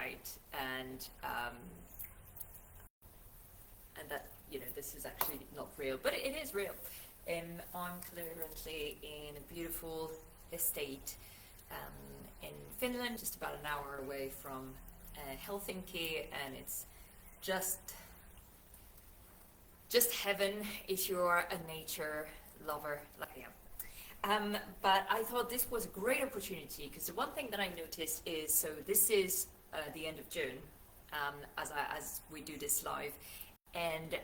right? And that, this is actually not real, but it is real. I'm currently in a beautiful estate in Finland, just about an hour away from Helsinki, and it's just heaven if you're a nature lover like I am. But I thought this was a great opportunity, because the one thing that I noticed is, so this is the end of June, as we do this live, and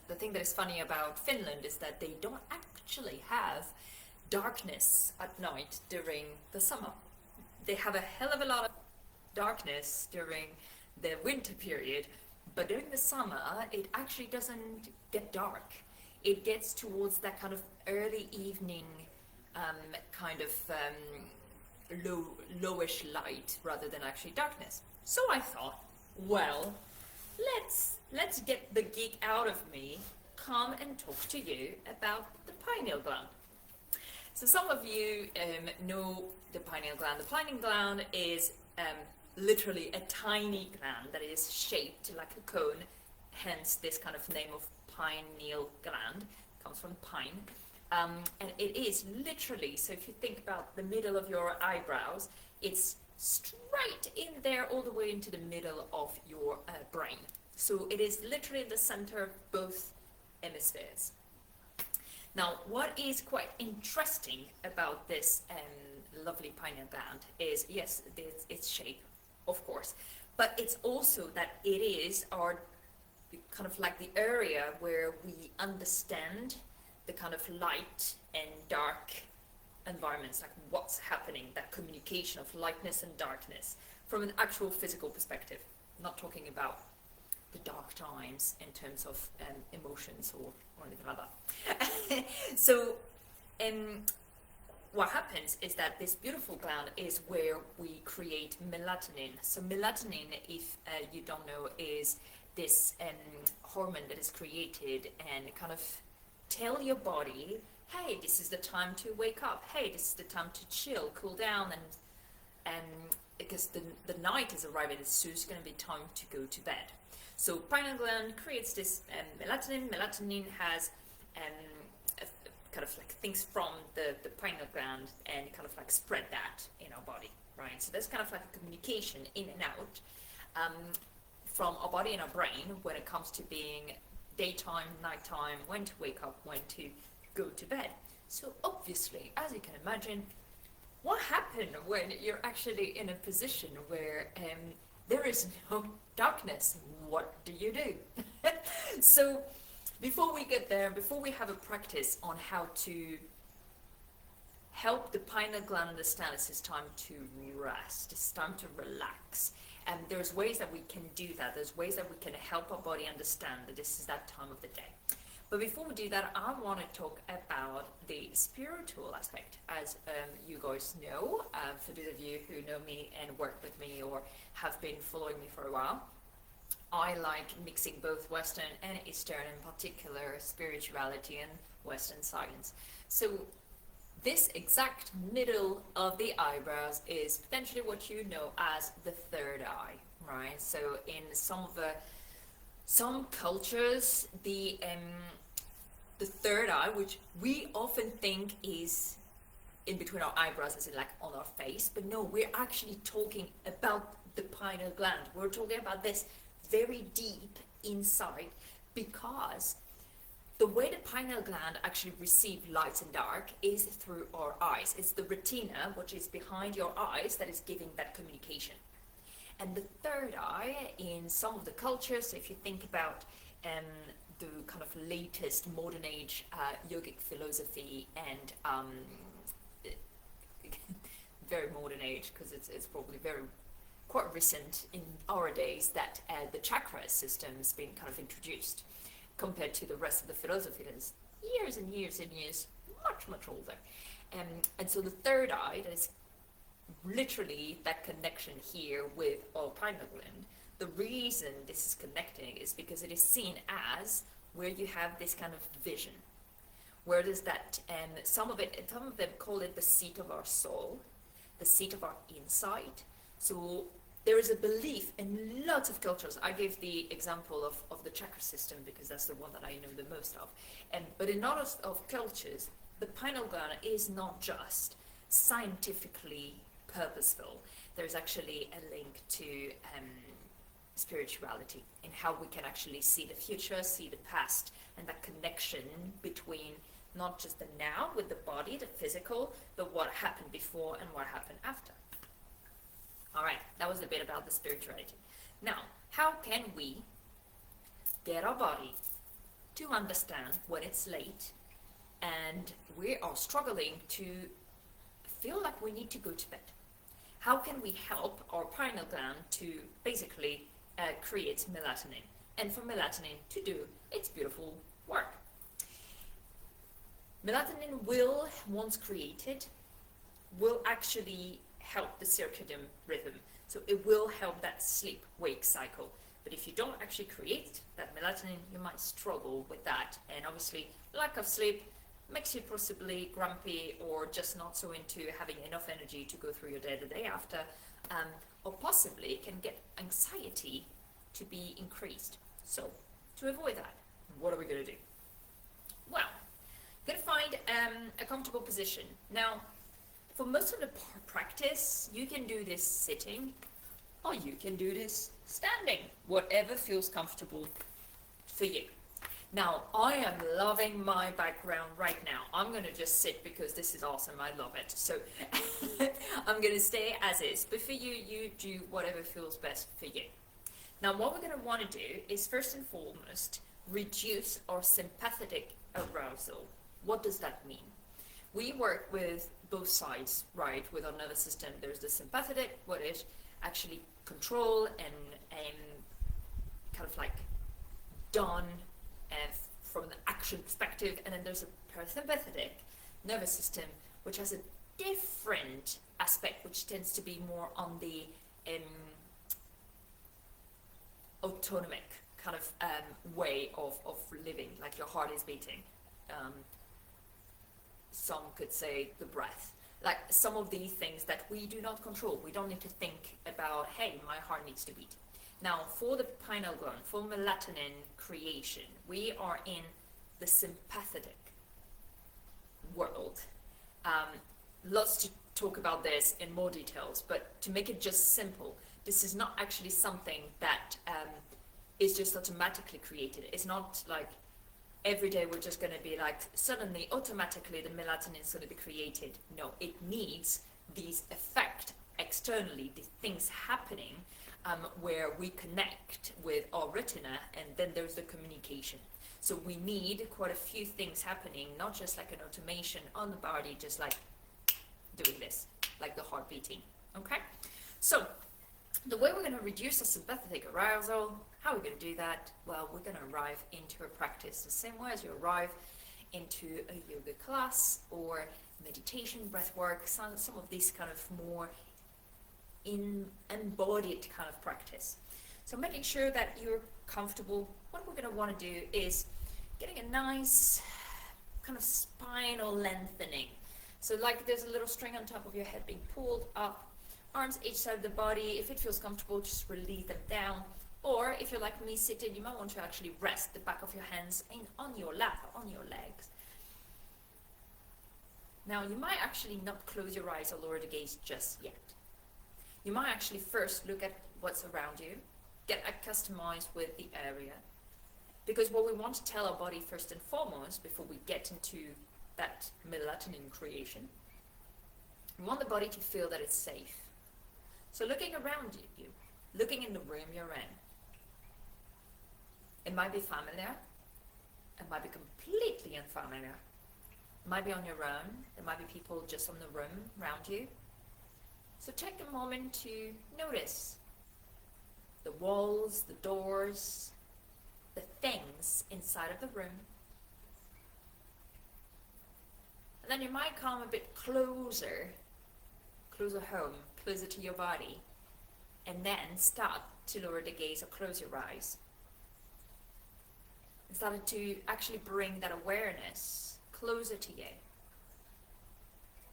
the thing that is funny about Finland is that they don't actually have darkness at night during the summer. They have a hell of a lot of darkness during the winter period, but during the summer it actually doesn't get dark. It gets towards that kind of early evening lowish light rather than actually darkness. So I thought, well, let's get the geek out of me, come and talk to you about the pineal gland. So some of you know the pineal gland. The pineal gland is literally a tiny gland that is shaped like a cone, hence this kind of name of pineal gland, comes from pine. And it is literally, so if you think about the middle of your eyebrows, it's straight in there all the way into the middle of your brain. So it is literally the center of both hemispheres. Now, what is quite interesting about this lovely pineal gland is, yes, its shape, of course, but it's also that it is our kind of like the area where we understand the kind of light and dark environments, like what's happening, that communication of lightness and darkness from an actual physical perspective. I'm not talking about the dark times in terms of emotions or anything like that. So what happens is that this beautiful gland is where we create melatonin. So melatonin, if you don't know, is this hormone that is created and kind of tell your body, hey, this is the time to wake up, hey, this is the time to chill, cool down, and because the night is arriving, it's soon going to be time to go to bed. So pineal gland creates this melatonin. Melatonin has kind of like things from the pineal gland and kind of like spread that in our body, right? So there's kind of like a communication in and out from our body and our brain when it comes to being daytime, nighttime, when to wake up, when to go to bed. So obviously, as you can imagine, what happens when you're actually in a position where there is no darkness? What do you do? So before we get there, before we have a practice on how to help the pineal gland understand it's time to rest, it's time to relax, and there's ways that we can do that. There's ways that we can help our body understand that this is that time of the day. But before we do that, I want to talk about the spiritual aspect. As you guys know, for those of you who know me and work with me or have been following me for a while, I like mixing both Western and Eastern, in particular spirituality and Western science. So this exact middle of the eyebrows is potentially what you know as the third eye, right? So in some cultures, the third eye, which we often think is in between our eyebrows, as in like on our face, but no, we're actually talking about the pineal gland. We're talking about this very deep inside, because the way the pineal gland actually receives light and dark is through our eyes. It's the retina, which is behind your eyes, that is giving that communication. And the third eye in some of the cultures, so if you think about the kind of latest modern age yogic philosophy and very modern age, because it's probably quite recent in our days that the chakra system has been kind of introduced, compared to the rest of the philosophy that is years and years and years much older. And so the third eye, that is literally that connection here with our pineal gland. The reason this is connecting is because it is seen as where you have this kind of vision. Where does that, some of them call it the seat of our soul, the seat of our insight. So there is a belief in lots of cultures. I gave the example of the chakra system because that's the one that I know the most of. But in lots of cultures, the pineal gland is not just scientifically purposeful. There's actually a link to spirituality in how we can actually see the future, see the past, and that connection between not just the now with the body, the physical, but what happened before and what happened after. All right, that was a bit about the spirituality. Now, how can we get our body to understand when it's late and we are struggling to feel like we need to go to bed? How can we help our pineal gland to basically create melatonin, and for melatonin to do its beautiful work? Melatonin will, once created, will actually help the circadian rhythm. So it will help that sleep-wake cycle. But if you don't actually create that melatonin, you might struggle with that. And obviously, lack of sleep makes you possibly grumpy or just not so into having enough energy to go through your day the day after, or possibly can get anxiety to be increased. So to avoid that, what are we going to do? Well, you're going to find a comfortable position. Now, for most of the practice, you can do this sitting or you can do this standing, whatever feels comfortable for you. Now, I am loving my background right now. I'm going to just sit because this is awesome. I love it. So I'm going to stay as is. But for you, you do whatever feels best for you. Now, what we're going to want to do is first and foremost, reduce our sympathetic arousal. What does that mean? We work with both sides, right? With our nervous system, there's the sympathetic, what is actually control and kind of like done from the action perspective, and then there's a parasympathetic nervous system, which has a different aspect, which tends to be more on the autonomic kind of way of living, like your heart is beating. Some could say the breath, like some of these things that we do not control. We don't need to think about, hey, my heart needs to beat. Now, for the pineal gland, for melatonin creation, we are in the sympathetic world. Lots to talk about this in more details, but to make it just simple, this is not actually something that is just automatically created. It's not like every day we're just going to be like, suddenly, automatically, the melatonin is going to be created. No, it needs these effects externally, these things happening where we connect with our retina, and then there's the communication. So we need quite a few things happening, not just like an automation on the body, just like doing this, like the heart beating, okay? So the way we're going to reduce the sympathetic arousal, how are we going to do that? Well, we're going to arrive into a practice the same way as you arrive into a yoga class or meditation, breathwork, some of these kind of more embodied kind of practice. So making sure that you're comfortable, what we're going to want to do is getting a nice kind of spinal lengthening. So like there's a little string on top of your head being pulled up, arms each side of the body. If it feels comfortable, just release them down. Or if you're like me sitting, you might want to actually rest the back of your hands on your lap, on your legs. Now you might actually not close your eyes or lower the gaze just yet. You might actually first look at what's around you, get accustomed with the area. Because what we want to tell our body first and foremost, before we get into that melatonin creation, we want the body to feel that it's safe. So looking around you, looking in the room you're in, it might be familiar, it might be completely unfamiliar, it might be on your own, there might be people just in the room around you. So take a moment to notice the walls, the doors, the things inside of the room. And then you might come a bit closer home, closer to your body, and then start to lower the gaze or close your eyes. And start to actually bring that awareness closer to you,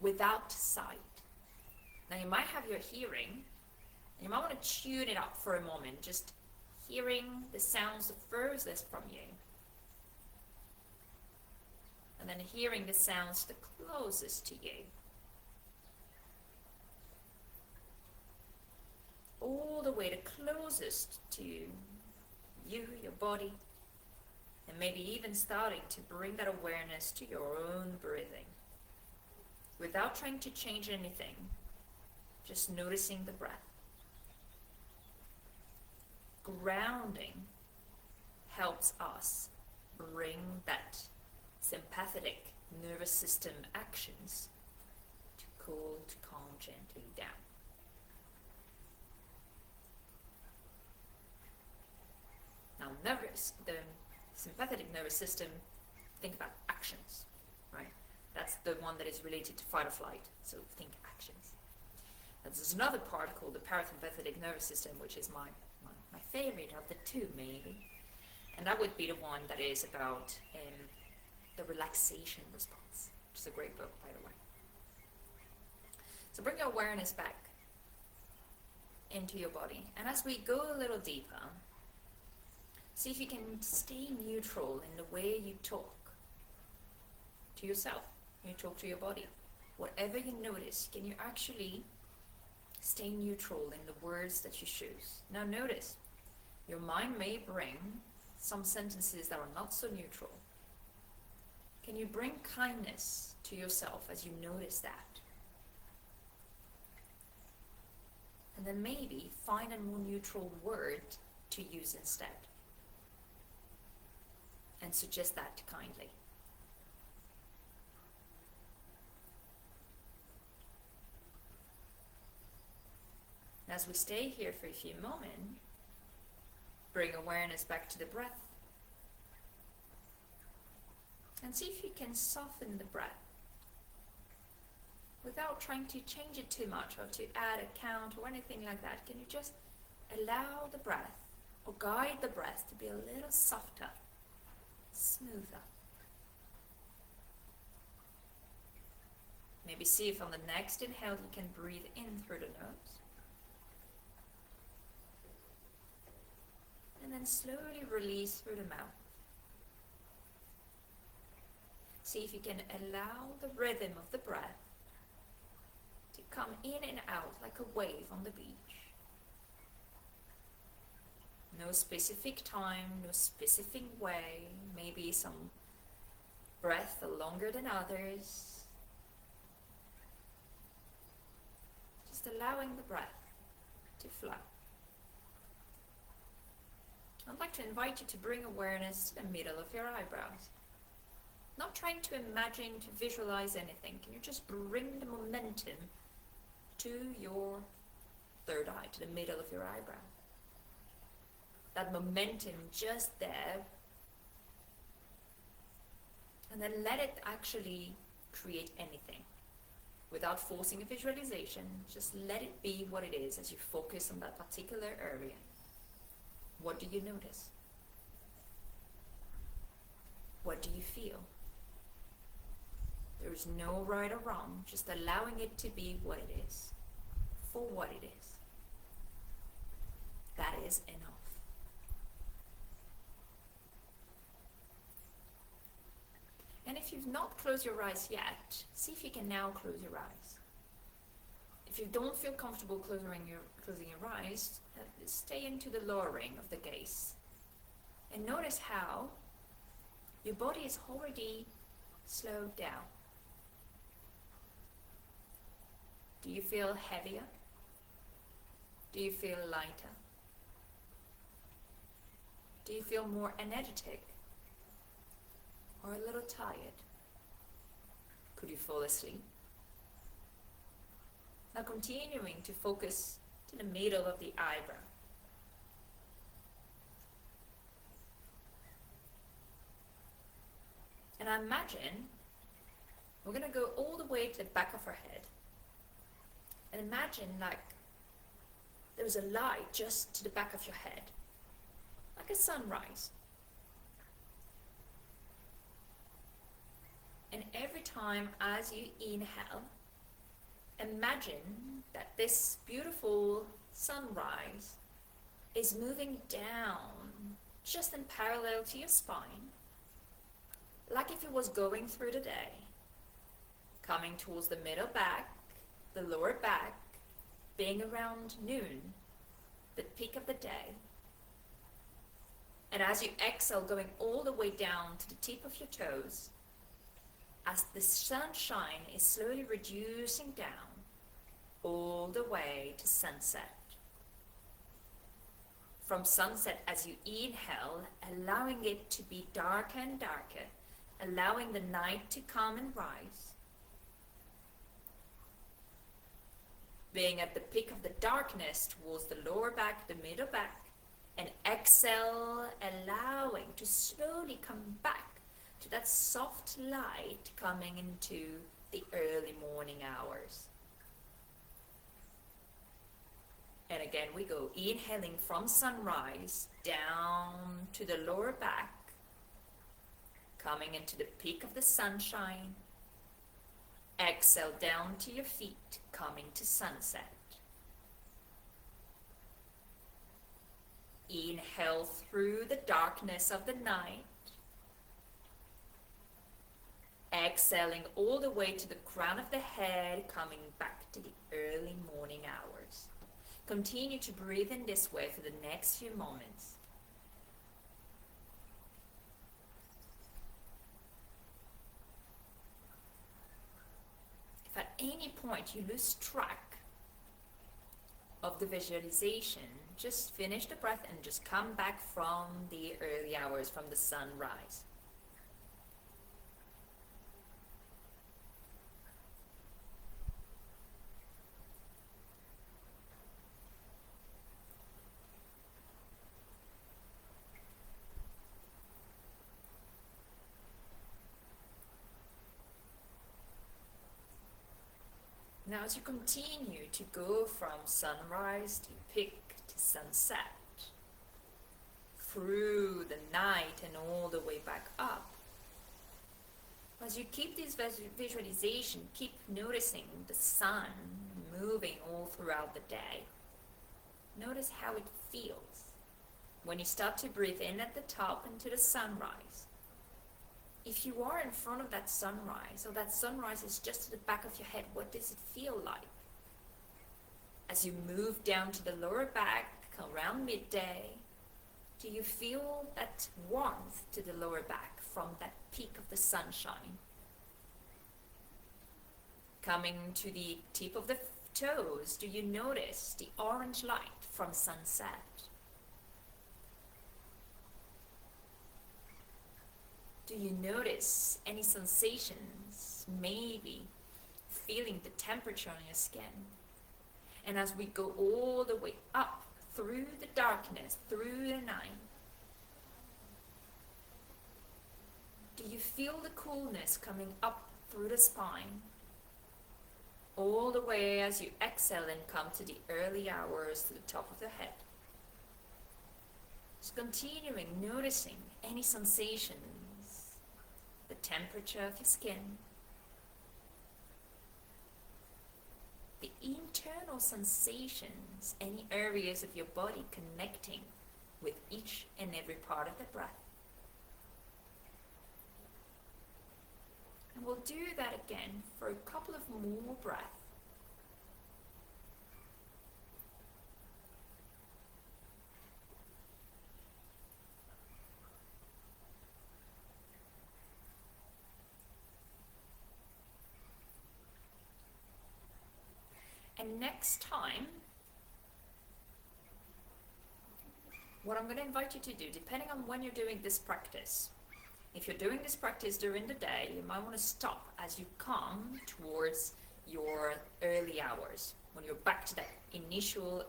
without sight. Now you might have your hearing, You might want to tune it up for a moment, just hearing the sounds the furthest from you. And then hearing the sounds the closest to you. All the way the closest to you, your body, and maybe even starting to bring that awareness to your own breathing. Without trying to change anything, just noticing the breath. Grounding helps us bring that sympathetic nervous system actions to cool, to calm gently down. Now, the sympathetic nervous system, think about actions, right? That's the one that is related to fight or flight, so think actions. There's another part called the parasympathetic nervous system, which is my favorite of the two, maybe. And that would be the one that is about the relaxation response, which is a great book, by the way. So bring your awareness back into your body. And as we go a little deeper, see if you can stay neutral in the way you talk to yourself, you talk to your body. Whatever you notice, can you actually stay neutral in the words that you choose? Now notice, your mind may bring some sentences that are not so neutral. Can you bring kindness to yourself as you notice that? And then maybe find a more neutral word to use instead. And suggest that kindly. As we stay here for a few moments, bring awareness back to the breath. And see if you can soften the breath without trying to change it too much or to add a count or anything like that. Can you just allow the breath or guide the breath to be a little softer, smoother? Maybe see if on the next inhale you can breathe in through the nose. And then slowly release through the mouth. See if you can allow the rhythm of the breath to come in and out like a wave on the beach. No specific time, no specific way. Maybe some breaths are longer than others. Just allowing the breath to flow. I'd like to invite you to bring awareness to the middle of your eyebrows. Not trying to imagine, to visualize anything. Can you just bring the momentum to your third eye, to the middle of your eyebrow? That momentum just there. And then let it actually create anything. Without forcing a visualization, just let it be what it is as you focus on that particular area. What do you notice? What do you feel? There is no right or wrong, just allowing it to be what it is, for what it is. That is enough. And if you've not closed your eyes yet, see if you can now close your eyes. If you don't feel comfortable closing your eyes, stay into the lowering of the gaze. And notice how your body is already slowed down. Do you feel heavier? Do you feel lighter? Do you feel more energetic? Or a little tired? Could you fall asleep? Now continuing to focus to the middle of the eyebrow. And I imagine we're going to go all the way to the back of our head. And imagine like there's a light just to the back of your head. Like a sunrise. And every time as you inhale, imagine that this beautiful sunrise is moving down just in parallel to your spine, like if it was going through the day, coming towards the middle back, the lower back, being around noon, the peak of the day. And as you exhale, going all the way down to the tip of your toes, as the sunshine is slowly reducing down all the way to sunset. From sunset, as you inhale, allowing it to be darker and darker, allowing the night to come and rise. Being at the peak of the darkness towards the lower back, the middle back, and exhale, allowing to slowly come back to that soft light coming into the early morning hours. And again, we go inhaling from sunrise down to the lower back, coming into the peak of the sunshine. Exhale down to your feet, coming to sunset. Inhale through the darkness of the night. Exhaling all the way to the crown of the head, coming back to the early morning hours. Continue to breathe in this way for the next few moments. If at any point you lose track of the visualization, just finish the breath and just come back from the early hours, from the sunrise. Now as you continue to go from sunrise to peak to sunset, through the night and all the way back up, as you keep this visualization, keep noticing the sun moving all throughout the day. Notice how it feels when you start to breathe in at the top into the sunrise. If you are in front of that sunrise, or that sunrise is just at the back of your head, what does it feel like? As you move down to the lower back, around midday, do you feel that warmth to the lower back from that peak of the sunshine? Coming to the tip of the toes, do you notice the orange light from sunset? Do you notice any sensations, maybe feeling the temperature on your skin? And as we go all the way up through the darkness, through the night, do you feel the coolness coming up through the spine? All the way as you exhale and come to the early hours to the top of the head. Just continuing, noticing any sensations, the temperature of your skin, the internal sensations, any areas of your body connecting with each and every part of the breath. And we'll do that again for a couple of more breaths. And next time, what I'm going to invite you to do, depending on when you're doing this practice, if you're doing this practice during the day, you might want to stop as you come towards your early hours, when you're back to that initial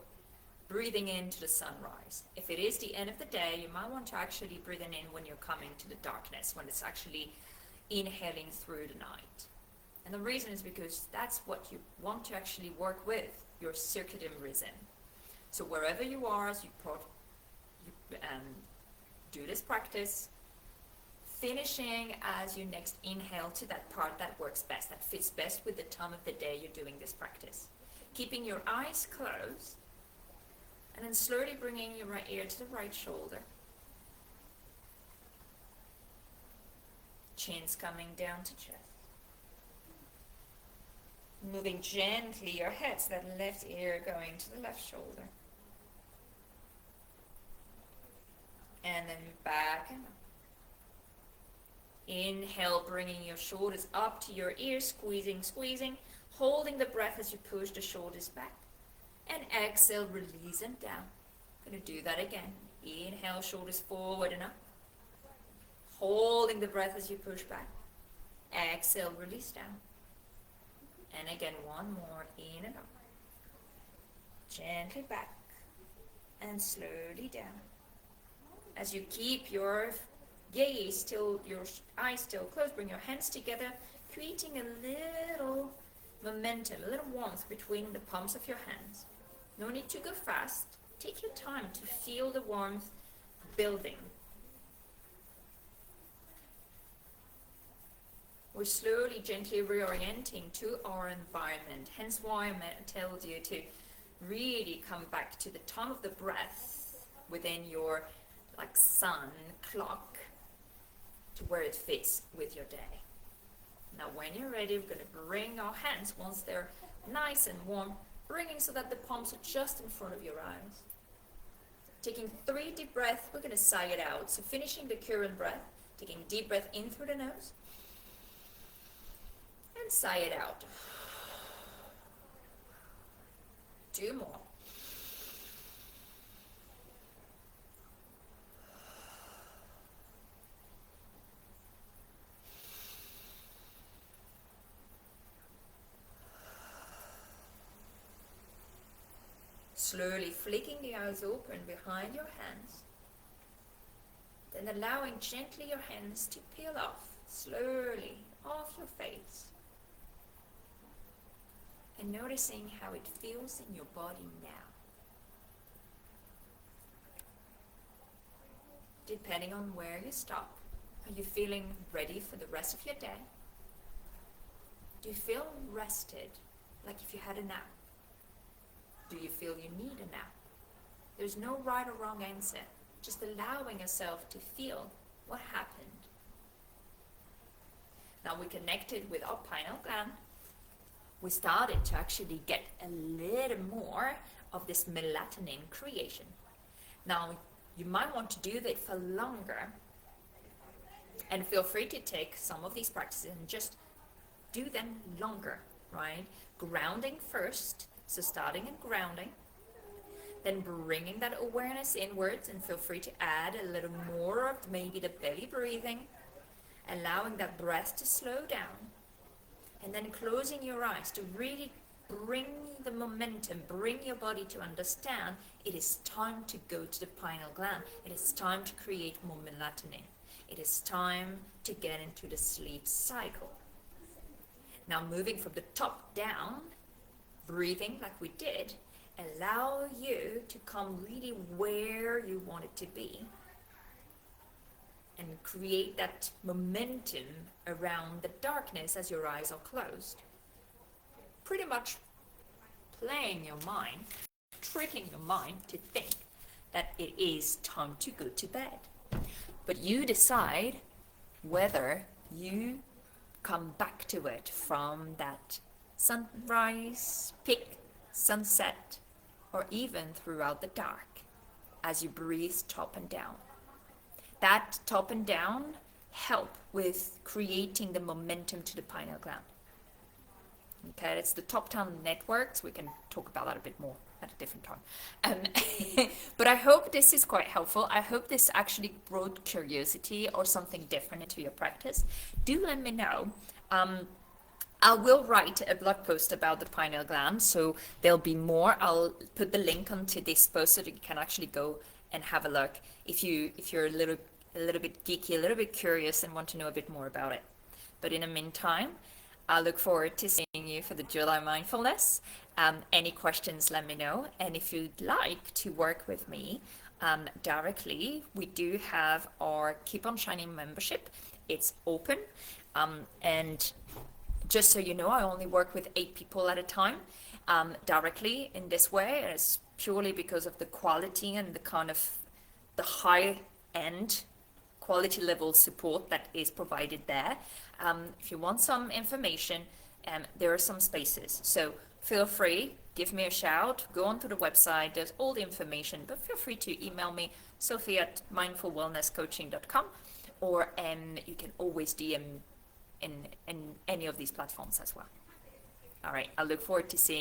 breathing into the sunrise. If it is the end of the day, you might want to actually breathe in when you're coming to the darkness, when it's actually inhaling through the night. And the reason is because that's what you want to actually work with, your circadian rhythm. So wherever you are, as you do this practice, finishing as you next inhale to that part that works best, that fits best with the time of the day you're doing this practice. Keeping your eyes closed, And then slowly bringing your right ear to the right shoulder. Chin's coming down to chest. Moving gently your head, so that left ear going to the left shoulder. And then back and up. Inhale, bringing your shoulders up to your ears, squeezing, squeezing, holding the breath as you push the shoulders back. And exhale, release them down. Going to do that again. Inhale, shoulders forward and up. Holding the breath as you push back. Exhale, release down. And again, one more, in and up. Gently back. And slowly down. As you keep your gaze still, your eyes still closed, bring your hands together, creating a little momentum, a little warmth between the palms of your hands. No need to go fast. Take your time to feel the warmth building. We're slowly, gently reorienting to our environment. Hence why I told you to really come back to the time of the breath within your sun clock, to where it fits with your day. Now when you're ready, we're going to bring our hands, once they're nice and warm, bringing so that the palms are just in front of your eyes. Taking 3 deep breaths, we're going to sigh it out. So finishing the current breath, taking deep breath in through the nose, and sigh it out. 2 more. Slowly flicking the eyes open behind your hands. Then allowing gently your hands to peel off, slowly, off your face. And noticing how it feels in your body now. Depending on where you stop, are you feeling ready for the rest of your day? Do you feel rested, like if you had a nap? Do you feel you need a nap? There's no right or wrong answer. Just allowing yourself to feel what happened. Now we connected with our pineal gland. We started to actually get a little more of this melatonin creation. Now you might want to do that for longer. And feel free to take some of these practices and just do them longer, right? Grounding first. So starting and grounding, then bringing that awareness inwards, and feel free to add a little more of maybe the belly breathing, allowing that breath to slow down, and then closing your eyes to really bring the momentum, bring your body to understand it is time to go to the pineal gland. It is time to create more melatonin. It is time to get into the sleep cycle. Now moving from the top down, breathing like we did, allow you to come really where you want it to be and create that momentum around the darkness as your eyes are closed. Pretty much playing your mind, tricking your mind to think that it is time to go to bed. But you decide whether you come back to it from that sunrise, peak, sunset, or even throughout the dark as you breathe top and down. That top and down help with creating the momentum to the pineal gland. Okay, it's the top-down networks. We can talk about that a bit more at a different time. But I hope this is quite helpful. I hope this actually brought curiosity or something different into your practice. Do let me know. I will write a blog post about the pineal gland, so there'll be more. I'll put the link onto this post so that you can actually go and have a look if you're a little bit geeky, a little bit curious, and want to know a bit more about it. But in the meantime, I look forward to seeing you for the July Mindfulness. Any questions, let me know. And if you'd like to work with me directly, we do have our Keep on Shining membership. It's open, and just so you know, I only work with 8 people at a time directly in this way. It's purely because of the quality and the kind of the high end quality level support that is provided there. If you want some information, there are some spaces. So feel free, give me a shout, go onto the website, there's all the information, but feel free to email me, sophie@mindfulwellnesscoaching.com, or you can always DM in any of these platforms as well. All right, I look forward to seeing